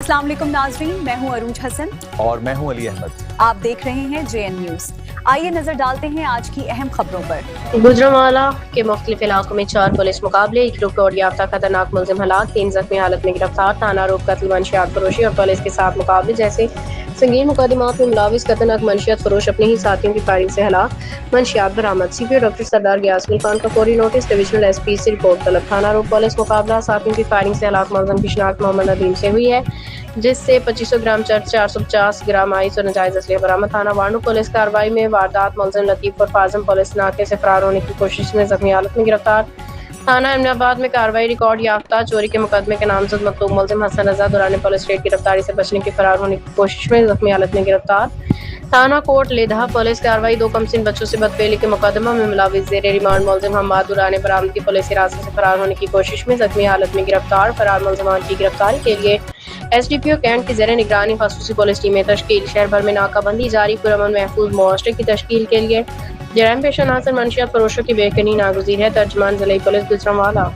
अस्सलाम वालेकुम नाजरीन, मैं हूं अरूज हसन और मैं हूं अली अहमद। आप देख रहे हैं JN न्यूज। आइए नजर डालते हैं आज की अहम खबरों पर। गुजरांवाला के मुख्तलिफ इलाकों में 4 पुलिस मुकाबले, 1 रिकॉर्ड याफ्ता खतरनाक मुलजिम हलाक, 3 जख्मी हालत में गिरफ्तार, थाना आरोप कत्ल मंशियात फरोशी और पुलिस के साथ मुकाबले जैसे संगीन मुकदमात में मुलविस खतरनाक मंशियात फरोश अपने ही साथियों की फायरिंग से हलाक, मंशियात बरामद। CPO डॉक्टर सरदार गियासुल खान का फौरी नोटिस, डिविजनल SP से रिपोर्ट तलब। थाना आरोप पुलिस मुकाबला, साथियों की फायरिंग से हलाक मुलजिम की शिनाख्त मोहम्मद नदीम से हुई है, जिससे 2500 ग्राम चर्च, 450 ग्राम आइस और नाजायज असलिया बरामद। थाना वांडू पुलिस कार्रवाई में वारदात मुलजिम लतीफ और फाजिम पुलिस नाके से फरार होने की कोशिश में जख्मी हालत में गिरफ्तार। थाना अहमदाबाद में कार्रवाई, रिकॉर्ड याफ्ता चोरी के मुकदमे के नामजद मकतूब मुलजिम हसन रजा दौरान पुलिस रेड गिरफ्तारी से बचने की फरार होने की कोशिश में जख्मी हालत में गिरफ्तार। थाना कोट लेधा पुलिस कार्रवाई, 2 कमसिन बच्चों से बदफेली के मुकदमा में मुलविस जेर रिमांड मुलजिम हम्माद दुराने बरामदगी पुलिस हिरासत से फरार होने की कोशिश में जख्मी हालत में गिरफ्तार। फरार मुलजमान की गिरफ्तारी के लिए SDPO कैंट की जेर निगरानी खसूसी पुलिस टीमें तश्कील, शहर भर में नाकाबंदी जारी, पुरअमन महफूज मुआशरे की तश्कील के लिए जराइम पेशा नासर मंशियात फरोशों की बेकनी नागुज़ीर है। तर्जमान ज़िला पुलिस गुजरांवाला।